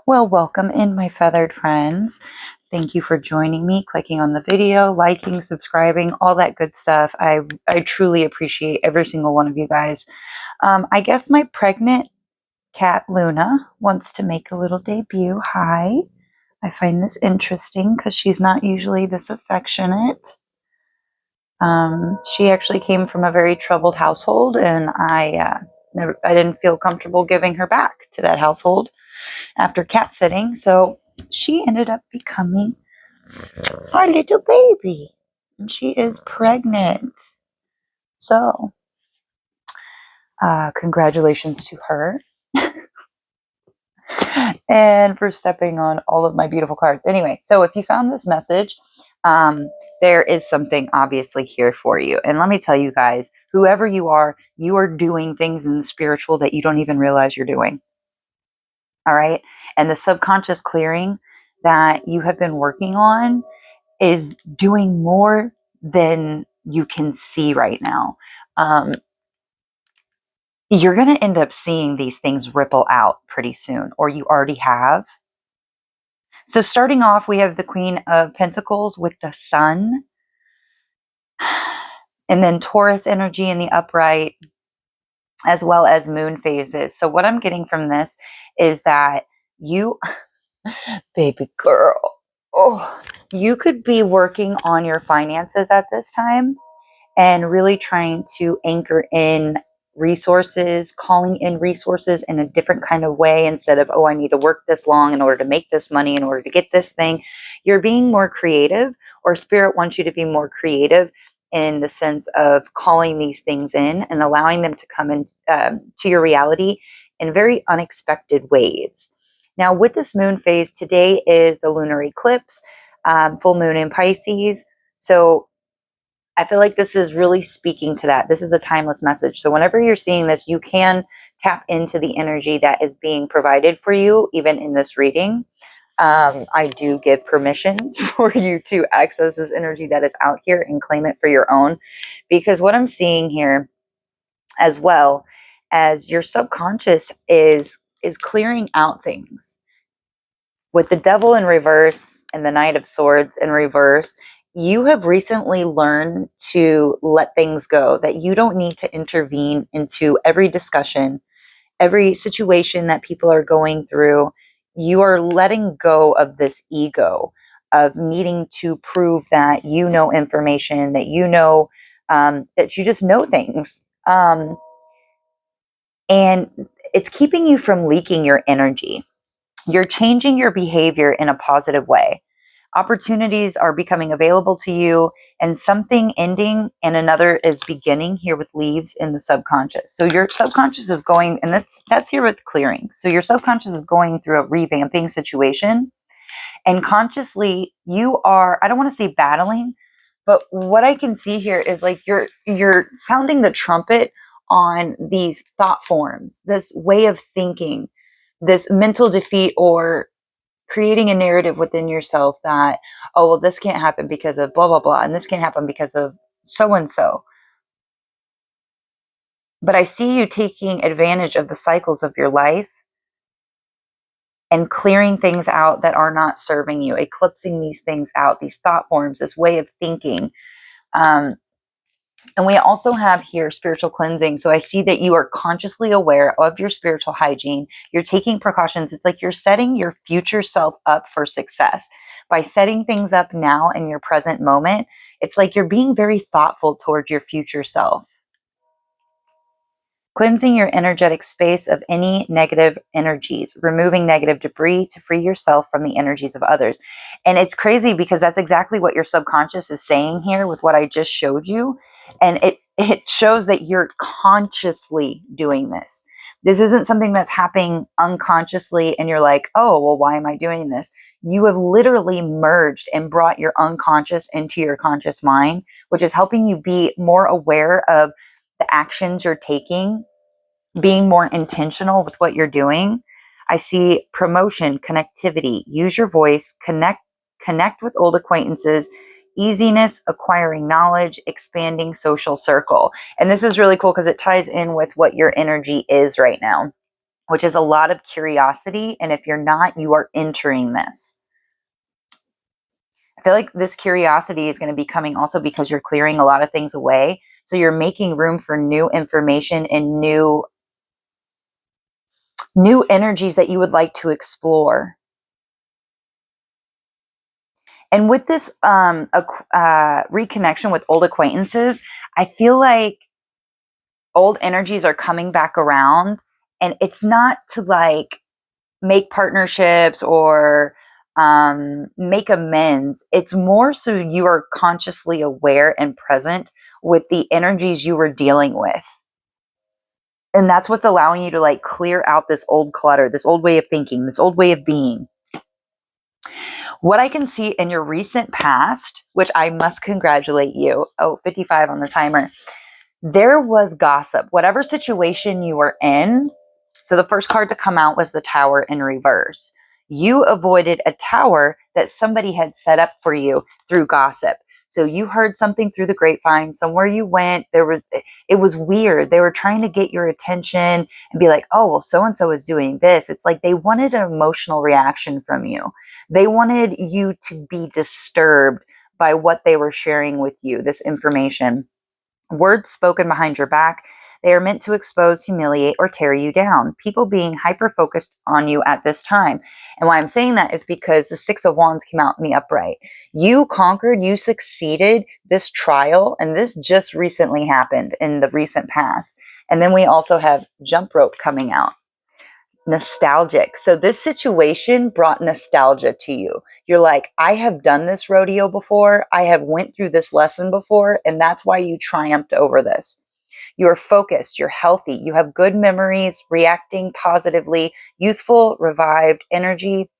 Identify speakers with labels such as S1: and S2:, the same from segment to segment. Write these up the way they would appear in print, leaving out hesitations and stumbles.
S1: Well, welcome in, my feathered friends. Thank you for joining me, clicking on the video, liking, subscribing, all that good stuff. I truly appreciate every single one of you guys. I guess my pregnant cat, Luna, wants to make a little debut. Hi. I find this interesting because she's not usually this affectionate. She actually came from a very troubled household, and I didn't feel comfortable giving her back to that household after cat sitting, so she ended up becoming our little baby, and she is pregnant. So, congratulations to her and for stepping on all of my beautiful cards. Anyway, so if you found this message, there is something obviously here for you. And let me tell you guys, whoever you are doing things in the spiritual that you don't even realize you're doing. All right. And the subconscious clearing that you have been working on is doing more than you can see right now. You're going to end up seeing these things ripple out pretty soon, or you already have. So starting off, we have the Queen of Pentacles with the Sun, and then Taurus energy in the upright, as well as moon phases. So what I'm getting from this is that you, baby girl, you could be working on your finances at this time and really trying to anchor in resources, calling in resources in a different kind of way instead of, oh, I need to work this long in order to make this money, in order to get this thing. You're being more creative, or spirit wants you to be more creative in the sense of calling these things in and allowing them to come in to your reality in very unexpected ways. Now, with this moon phase, today is the lunar eclipse, full moon in Pisces. So I feel like this is really speaking to that. This is a timeless message. So whenever you're seeing this, you can tap into the energy that is being provided for you, even in this reading. I do give permission for you to access this energy that is out here and claim it for your own. Because what I'm seeing here, as well as your subconscious is clearing out things. With the Devil in reverse and the Knight of Swords in reverse, you have recently learned to let things go, that you don't need to intervene into every discussion, every situation that people are going through. You are letting go of this ego of needing to prove that you know information, that you know, that you just know things. And it's keeping you from leaking your energy. You're changing your behavior in a positive way. Opportunities are becoming available to you, and something ending and another is beginning here with leaves in the subconscious. So your subconscious is going, and that's here with clearing. So your subconscious is going through a revamping situation, and consciously you are, I don't want to say battling, but what I can see here is like you're sounding the trumpet on these thought forms, this way of thinking, this mental defeat, or creating a narrative within yourself that, oh, well, this can't happen because of blah, blah, blah, and this can't happen because of so and so. But I see you taking advantage of the cycles of your life and clearing things out that are not serving you, eclipsing these things out, these thought forms, this way of thinking. And we also have here spiritual cleansing. So I see that you are consciously aware of your spiritual hygiene. You're taking precautions. It's like you're setting your future self up for success. By setting things up now in your present moment, it's like you're being very thoughtful towards your future self. Cleansing your energetic space of any negative energies, removing negative debris to free yourself from the energies of others. And it's crazy because that's exactly what your subconscious is saying here with what I just showed you. And it shows that you're consciously doing this. This isn't something that's happening unconsciously and you're like, oh, well, why am I doing this? You have literally merged and brought your unconscious into your conscious mind, which is helping you be more aware of the actions you're taking, being more intentional with what you're doing. I see promotion, connectivity, use your voice, connect with old acquaintances, easiness, acquiring knowledge, expanding social circle. And this is really cool because it ties in with what your energy is right now. which is a lot of curiosity. And if you're not, you are entering this. I feel like this curiosity is going to be coming also because you're clearing a lot of things away. So you're making room for new information and new energies that you would like to explore. And with this reconnection with old acquaintances, I feel like old energies are coming back around, and it's not to like make partnerships or make amends. It's more so you are consciously aware and present with the energies you were dealing with. And that's what's allowing you to like clear out this old clutter, this old way of thinking, this old way of being. What I can see in your recent past, which I must congratulate you, 55 on the timer, there was gossip. Whatever situation you were in, so the first card to come out was the Tower in reverse. You avoided a tower that somebody had set up for you through gossip. So you heard something through the grapevine, somewhere you went, it was weird. They were trying to get your attention and be like, oh, well, so-and-so is doing this. It's like they wanted an emotional reaction from you. They wanted you to be disturbed by what they were sharing with you, this information. Words spoken behind your back, they are meant to expose, humiliate, or tear you down. People being hyper-focused on you at this time. And why I'm saying that is because the Six of Wands came out in the upright. You conquered, you succeeded this trial, and this just recently happened in the recent past. And then we also have Jump Rope coming out. Nostalgic. So this situation brought nostalgia to you. You're like, I have done this rodeo before. I have went through this lesson before, and that's why you triumphed over this. You're focused, you're healthy, you have good memories, reacting positively, youthful, revived energy,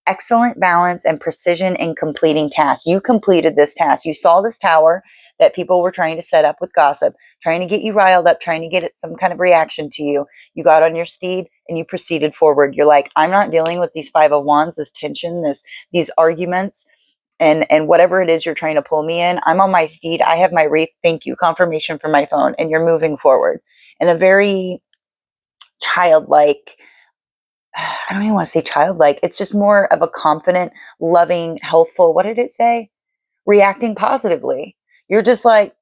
S1: excellent balance and precision in completing tasks. You completed this task. You saw this tower that people were trying to set up with gossip, trying to get you riled up, trying to get some kind of reaction to you. You got on your steed and you proceeded forward. You're like, I'm not dealing with these Five of Wands, this tension, these arguments, and whatever it is you're trying to pull me in. I'm on my steed. I have my wreath. Thank you. Confirmation from my phone. And you're moving forward in a very childlike, I don't even want to say childlike. It's just more of a confident, loving, healthful, what did it say? Reacting positively. You're just like,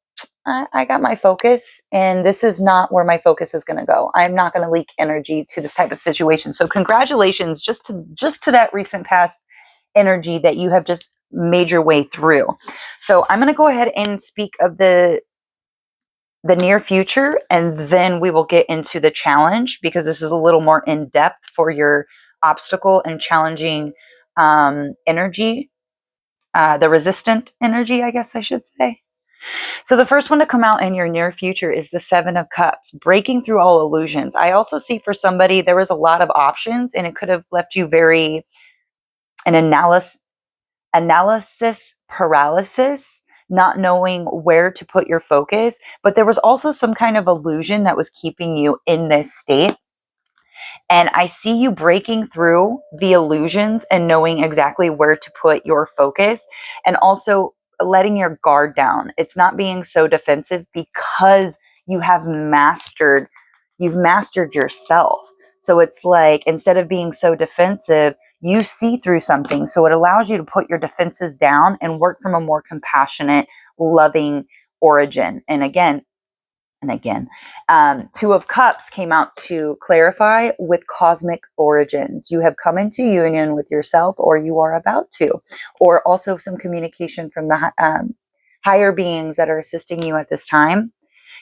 S1: I got my focus, and this is not where my focus is going to go. I'm not going to leak energy to this type of situation. So congratulations just to that recent past energy that you have just made your way through. So I'm going to go ahead and speak of the near future, and then we will get into the challenge, because this is a little more in depth for your obstacle and challenging energy, the resistant energy, I guess I should say. So the first one to come out in your near future is the Seven of Cups, breaking through all illusions. I also see for somebody, there was a lot of options, and it could have left you very an analysis paralysis, not knowing where to put your focus. But there was also some kind of illusion that was keeping you in this state. And I see you breaking through the illusions and knowing exactly where to put your focus, and also letting your guard down. It's not being so defensive, because you've mastered yourself. So it's like, instead of being so defensive, you see through something. So it allows you to put your defenses down and work from a more compassionate, loving origin. And again, Two of Cups came out to clarify with cosmic origins. You have come into union with yourself, or you are about to, or also some communication from the higher beings that are assisting you at this time.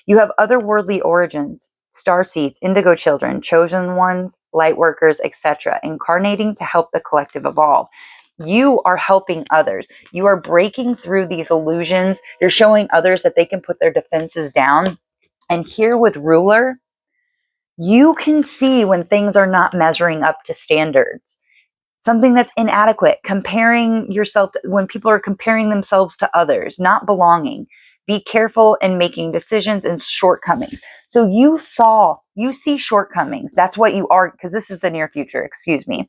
S1: You have otherworldly origins, star seeds, indigo children, chosen ones, light workers, etc., incarnating to help the collective evolve. You are helping others. You are breaking through these illusions. You're showing others that they can put their defenses down. And here with Ruler, you can see when things are not measuring up to standards, something that's inadequate, comparing yourself when people are comparing themselves to others, not belonging. Be careful in making decisions and shortcomings. So you see shortcomings. That's what you are, because this is the near future, excuse me.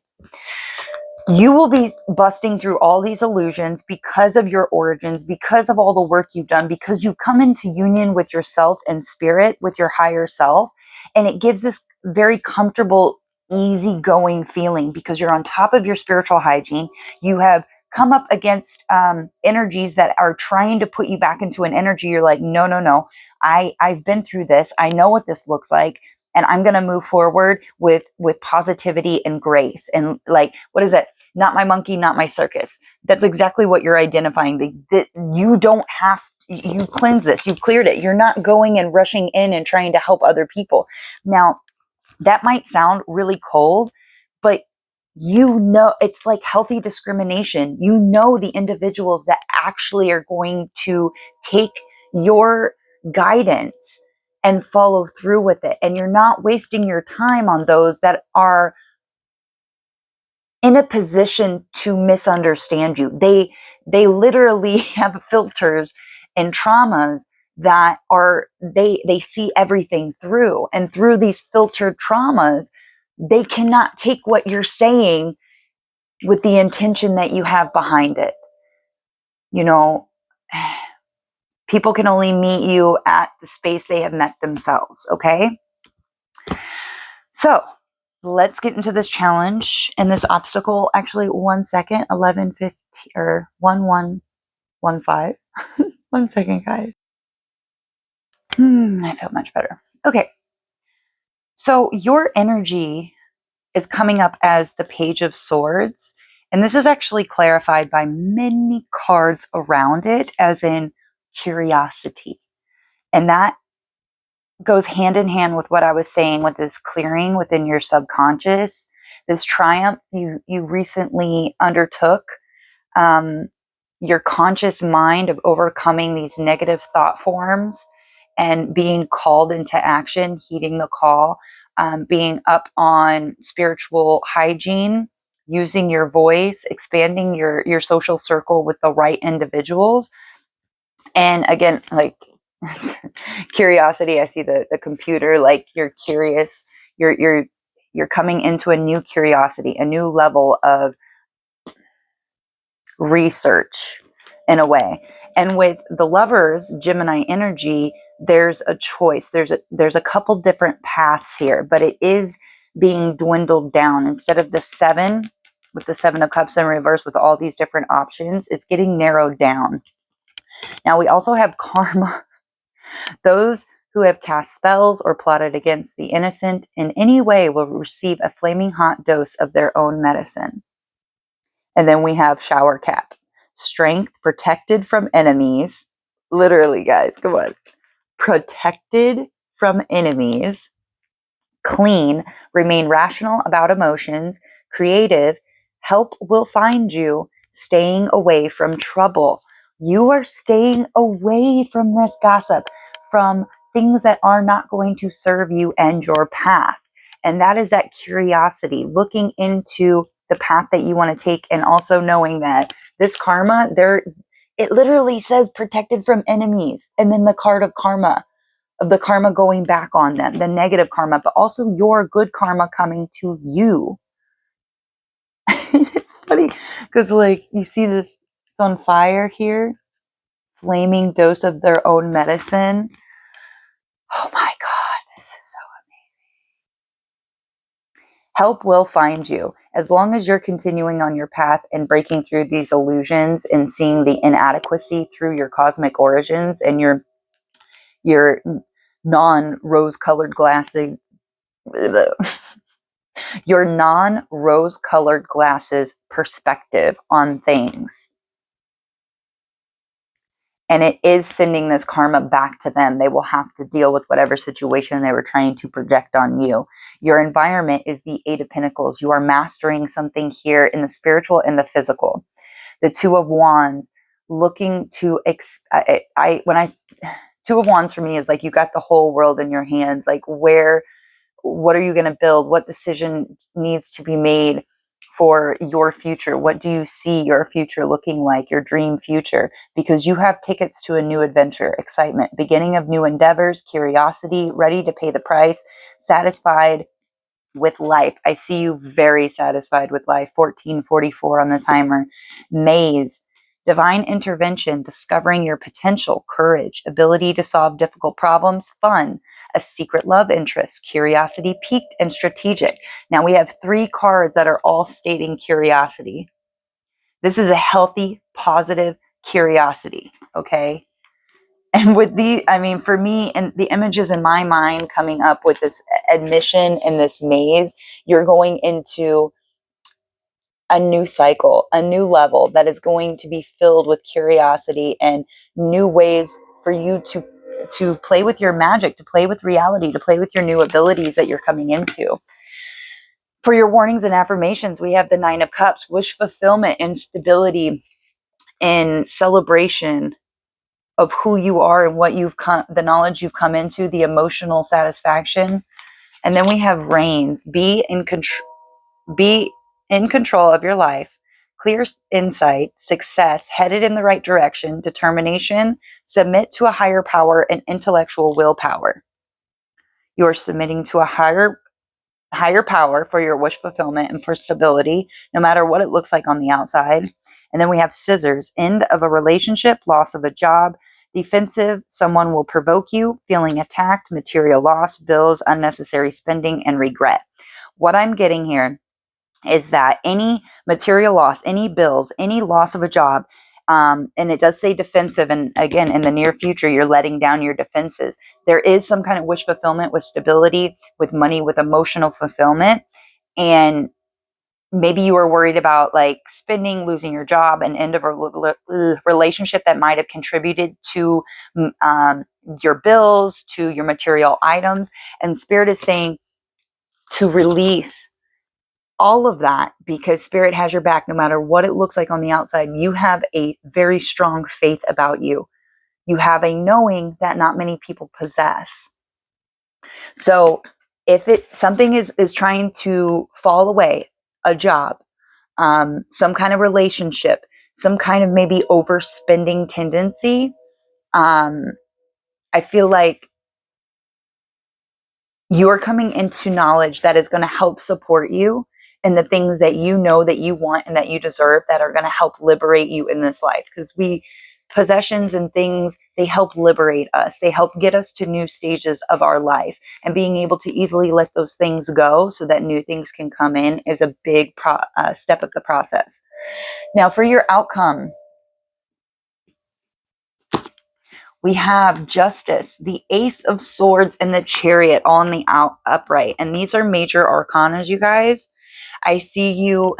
S1: You will be busting through all these illusions because of your origins, because of all the work you've done, because you come into union with yourself and spirit, with your higher self. And it gives this very comfortable easygoing feeling because you're on top of your spiritual hygiene. You have come up against energies that are trying to put you back into an energy. You're like, no, no, no. I've been through this. I know what this looks like. And I'm going to move forward with positivity and grace. And like, what is that? Not my monkey, not my circus. That's exactly what you're identifying. You don't have, you cleanse this, you've cleared it. You're not going and rushing in and trying to help other people. Now, that might sound really cold, but you know, it's like healthy discrimination. You know, the individuals that actually are going to take your guidance and follow through with it. And you're not wasting your time on those that are in a position to misunderstand you. They literally have filters and traumas that are, they see everything through, and through these filtered traumas, they cannot take what you're saying with the intention that you have behind it. You know, people can only meet you at the space they have met themselves. Okay. So let's get into this challenge and this obstacle. Actually, 1 second, 11:50 or 11:15. 1 second, guys. I feel much better. Okay. So your energy is coming up as the Page of Swords. And this is actually clarified by many cards around it, as in curiosity. And that goes hand in hand with what I was saying with this clearing within your subconscious, this triumph you recently undertook, your conscious mind of overcoming these negative thought forms and being called into action, heeding the call, being up on spiritual hygiene, using your voice, expanding your social circle with the right individuals. And again, like curiosity, I see the computer, like you're curious, you're coming into a new curiosity, a new level of research in a way. And with the Lovers Gemini energy, there's a choice. There's a couple different paths here, but it is being dwindled down. Instead of the 7 with the 7 of Cups in reverse with all these different options, it's getting narrowed down. Now we also have karma. Those who have cast spells or plotted against the innocent in any way will receive a flaming hot dose of their own medicine. And then we have shower cap. Strength, protected from enemies. Literally, guys, come on. Protected from enemies. Clean, remain rational about emotions. Creative, help will find you. Staying away from trouble. You are staying away from this gossip, from things that are not going to serve you and your path. And that is that curiosity, looking into the path that you want to take, and also knowing that this karma, it literally says protected from enemies, and then the card of karma, of the karma going back on them, the negative karma, but also your good karma coming to you. It's funny because, like, you see this, it's on fire here, flaming dose of their own medicine. Oh my God, this is so help will find you. As long as you're continuing on your path and breaking through these illusions and seeing the inadequacy through your cosmic origins and your non-rose colored glasses, your non-rose colored glasses perspective on things. And it is sending this karma back to them. They will have to deal with whatever situation they were trying to project on you. Your environment is the 8 of Pentacles. You are mastering something here in the spiritual and the physical. The 2 of Wands, looking to, Two of Wands for me is like you got the whole world in your hands. Like what are you going to build? What decision needs to be made for your future? What do you see your future looking like, your dream future? Because you have tickets to a new adventure, excitement, beginning of new endeavors, curiosity, ready to pay the price, satisfied with life. I see you very satisfied with life. 1444 on the timer. Maze, divine intervention, discovering your potential, courage, ability to solve difficult problems, fun, a secret love interest, curiosity piqued and strategic. Now we have 3 cards that are all stating curiosity. This is a healthy, positive curiosity, okay? And with the, I mean, for me, and the images in my mind coming up with this admission in this maze, you're going into a new cycle, a new level that is going to be filled with curiosity and new ways for you to play with your magic, to play with reality, to play with your new abilities that you're coming into. For your warnings and affirmations, we have the 9 of Cups, wish fulfillment and stability and celebration of who you are and what you've come, the knowledge you've come into, the emotional satisfaction. And then we have reigns, be in control of your life, clear insight, success, headed in the right direction, determination, submit to a higher power, and intellectual willpower. You are submitting to a higher power for your wish fulfillment and for stability, no matter what it looks like on the outside. And then we have scissors, end of a relationship, loss of a job, defensive, someone will provoke you, feeling attacked, material loss, bills, unnecessary spending, and regret. What I'm getting here is that any material loss, any bills, any loss of a job, and it does say defensive, and again, in the near future, you're letting down your defenses. There is some kind of wish fulfillment with stability, with money, with emotional fulfillment, and maybe you were worried about like spending, losing your job, an end of a relationship that might have contributed to your bills, to your material items, and Spirit is saying to release all of that, because Spirit has your back no matter what it looks like on the outside. You have a very strong faith about you. You have a knowing that not many people possess. So if something is trying to fall away, a job, some kind of relationship, some kind of maybe overspending tendency, I feel like you're coming into knowledge that is going to help support you in the things that you know that you want and that you deserve, that are going to help liberate you in this life. Because possessions and things, they help liberate us. They help get us to new stages of our life, and being able to easily let those things go so that new things can come in is a big step of the process. Now for your outcome, we have Justice, the Ace of Swords, and the Chariot all in the upright. And these are major arcanas, you guys. I see you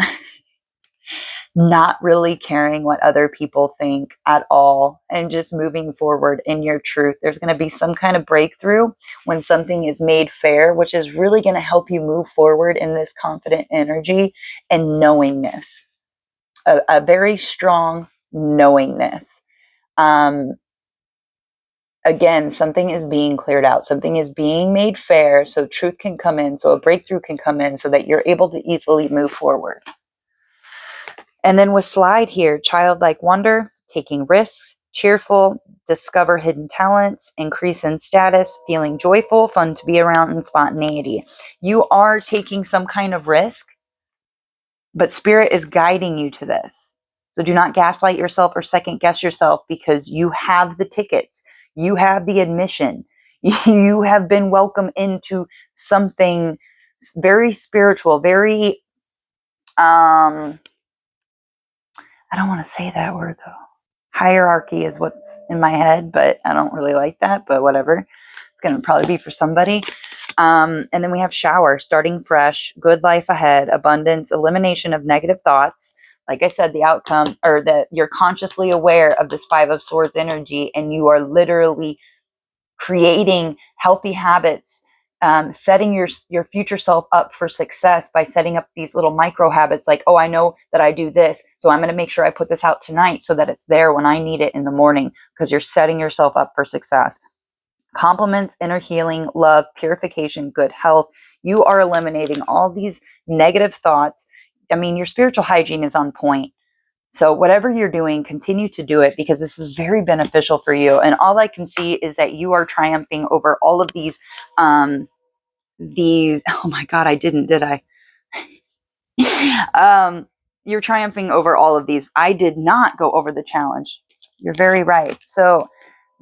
S1: not really caring what other people think at all and just moving forward in your truth. There's going to be some kind of breakthrough when something is made fair, which is really going to help you move forward in this confident energy and knowingness, a very strong knowingness. Again, something is being cleared out. Something is being made fair so truth can come in, so a breakthrough can come in, so that you're able to easily move forward. And then with slide here, childlike wonder, taking risks, cheerful, discover hidden talents, increase in status, feeling joyful, fun to be around, and spontaneity. You are taking some kind of risk, but Spirit is guiding you to this. So do not gaslight yourself or second guess yourself, because you have the tickets. You have the admission. You have been welcomed into something very spiritual, very, I don't want to say that word though. Hierarchy is what's in my head, but I don't really like that, but whatever. It's going to probably be for somebody. And then we have shower, starting fresh, good life ahead, abundance, elimination of negative thoughts. Like I said, the outcome, or that you're consciously aware of this 5 of Swords energy, and you are literally creating healthy habits, setting your future self up for success by setting up these little micro habits, like, oh, I know that I do this, so I'm going to make sure I put this out tonight so that it's there when I need it in the morning, because you're setting yourself up for success. Compliments, inner healing, love, purification, good health. You are eliminating all these negative thoughts. I mean, your spiritual hygiene is on point. So whatever you're doing, continue to do it, because this is very beneficial for you. And all I can see is that you are triumphing over all of these, oh my God, I didn't, did I? You're triumphing over all of these. I did not go over the challenge. You're very right. So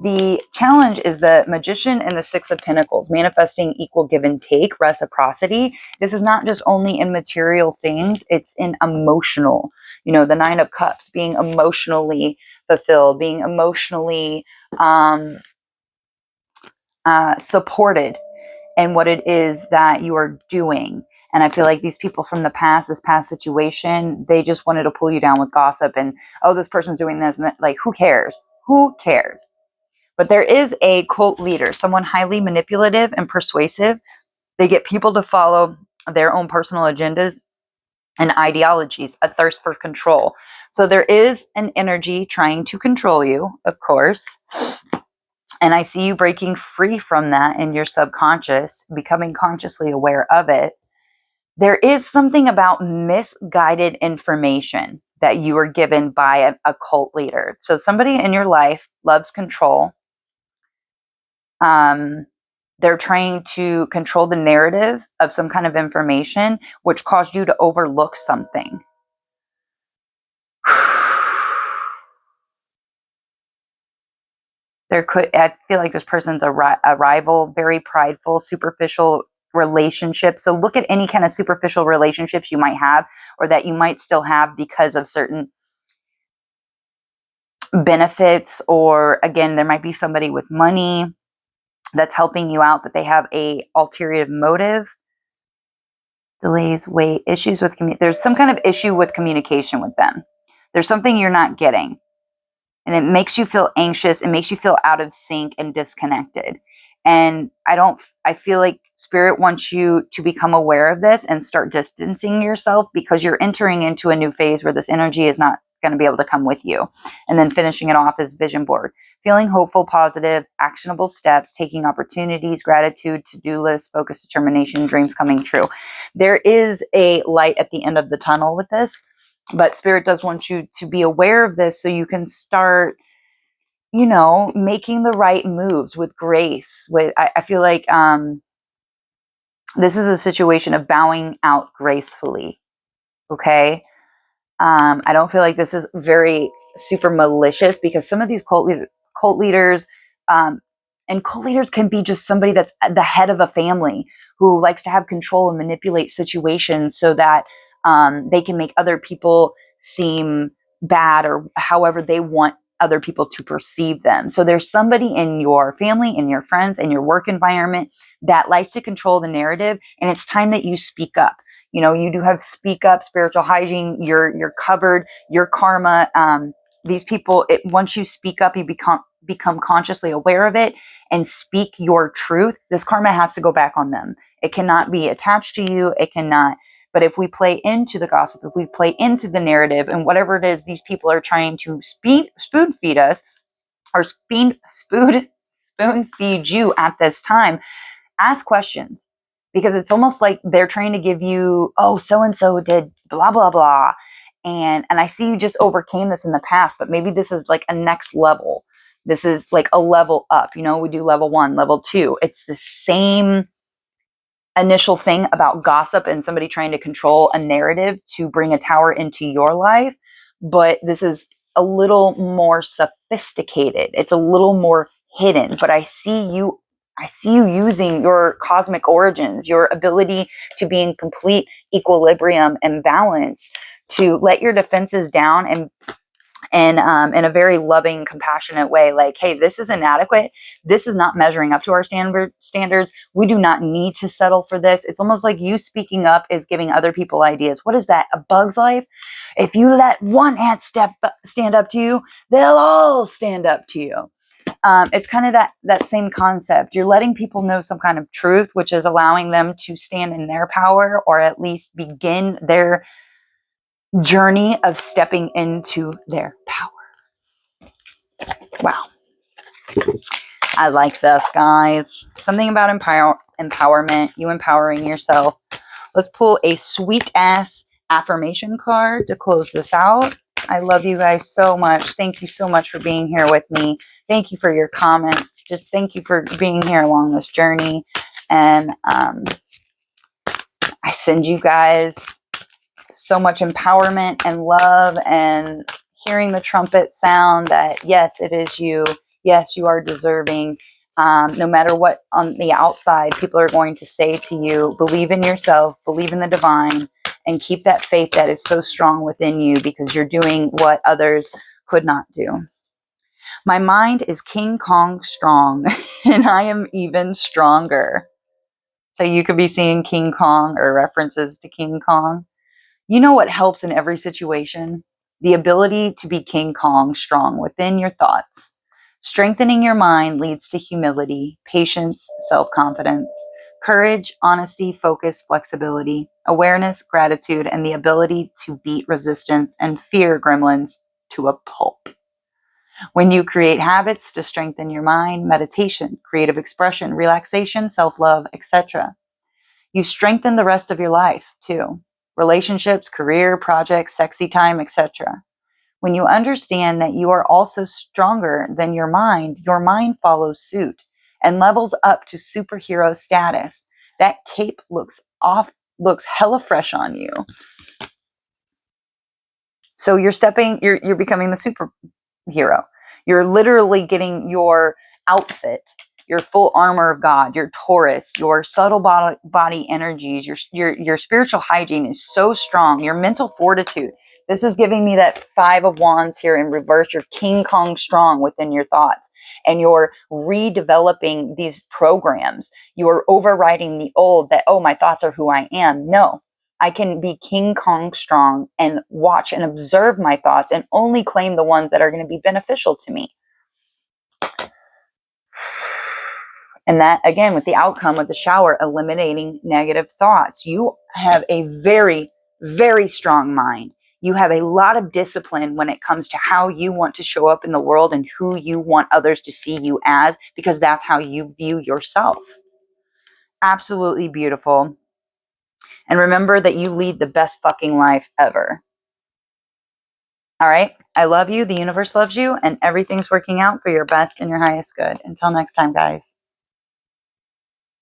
S1: The challenge is the Magician and the Six of Pentacles, manifesting equal give and take, reciprocity. This is not just only in material things, it's in emotional. You know, the Nine of Cups, being emotionally fulfilled, being emotionally supported in what it is that you are doing. And I feel like these people from the past, this past situation, they just wanted to pull you down with gossip and, oh, this person's doing this. And that, like, who cares? Who cares? But there is a cult leader, someone highly manipulative and persuasive. They get people to follow their own personal agendas and ideologies, a thirst for control. So there is an energy trying to control you, of course. And I see you breaking free from that in your subconscious, becoming consciously aware of it. There is something about misguided information that you were given by a cult leader. So somebody in your life loves control. They're trying to control the narrative of some kind of information, which caused you to overlook something. I feel like this person's a rival, very prideful, superficial relationship. So look at any kind of superficial relationships you might have or that you might still have because of certain benefits, or again, there might be somebody with money that's helping you out, but they have a ulterior motive. Delays, wait, issues with there's some kind of issue with communication with them. There's something you're not getting. And it makes you feel anxious. It makes you feel out of sync and disconnected. And I feel like Spirit wants you to become aware of this and start distancing yourself, because you're entering into a new phase where this energy is not going to be able to come with you. And then finishing it off is vision board. Feeling hopeful, positive, actionable steps, taking opportunities, gratitude, to-do list, focus, determination, dreams coming true. There is a light at the end of the tunnel with this. But Spirit does want you to be aware of this so you can start, you know, making the right moves with grace. I feel like this is a situation of bowing out gracefully. Okay. I don't feel like this is very super malicious, because some of these cult leaders, and cult leaders can be just somebody that's the head of a family who likes to have control and manipulate situations so that they can make other people seem bad, or however they want other people to perceive them. So there's somebody in your family, in your friends, in your work environment that likes to control the narrative, and it's time that you speak up. You know, you do have speak up, spiritual hygiene. You're covered. Your karma. These people, once you speak up, you become consciously aware of it and speak your truth. This karma has to go back on them. It cannot be attached to you. It cannot. But if we play into the gossip, if we play into the narrative, and whatever it is these people are trying to spoon feed us, or spoon feed you at this time, ask questions. Because it's almost like they're trying to give you, oh, so-and-so did blah, blah, blah. And I see you just overcame this in the past, but maybe this is like a next level. This is like a level up. You know, we do level 1, level 2. It's the same initial thing about gossip and somebody trying to control a narrative to bring a tower into your life. But this is a little more sophisticated. It's a little more hidden. But I see you using your cosmic origins, your ability to be in complete equilibrium and balance, to let your defenses down and in a very loving, compassionate way. Like, hey, this is inadequate. This is not measuring up to our standards. We do not need to settle for this. It's almost like you speaking up is giving other people ideas. What is that? A bug's life? If you let one ant stand up to you, they'll all stand up to you. It's kind of that same concept. You're letting people know some kind of truth, which is allowing them to stand in their power, or at least begin their journey of stepping into their power. Wow. I like this, guys. Something about empowerment, you empowering yourself. Let's pull a sweet ass affirmation card to close this out. I love you guys so much. Thank you so much for being here with me. Thank you for your comments. Just thank you for being here along this journey. And I send you guys so much empowerment and love, and hearing the trumpet sound that, yes, it is you. Yes, you are deserving. No matter what on the outside people are going to say to you, believe in yourself, believe in the divine, and keep that faith that is so strong within you, because you're doing what others could not do. My mind is King Kong strong, and I am even stronger. So you could be seeing King Kong or references to King Kong. You know what helps in every situation? The ability to be King Kong strong within your thoughts. Strengthening your mind leads to humility, patience, self-confidence, courage, honesty, focus, flexibility, awareness, gratitude, and the ability to beat resistance and fear gremlins to a pulp. When you create habits to strengthen your mind, meditation, creative expression, relaxation, self-love, etc., you strengthen the rest of your life too. Relationships, career, projects, sexy time, etc. When you understand that you are also stronger than your mind follows suit and levels up to superhero status. That cape looks hella fresh on you. So you're becoming the superhero. You're literally getting your outfit, your full armor of God, your Taurus, your subtle body energies, your spiritual hygiene is so strong. Your mental fortitude. This is giving me that 5 of Wands here in reverse. You're King Kong strong within your thoughts, and you're redeveloping these programs. You're overriding the old that, oh, my thoughts are who I am. No, I can be King Kong strong and watch and observe my thoughts and only claim the ones that are going to be beneficial to me. And that, again, with the outcome with the shower, eliminating negative thoughts. You have a very, very strong mind. You have a lot of discipline when it comes to how you want to show up in the world and who you want others to see you as, because that's how you view yourself. Absolutely beautiful. And remember that you lead the best fucking life ever. All right. I love you. The universe loves you, and everything's working out for your best and your highest good. Until next time, guys.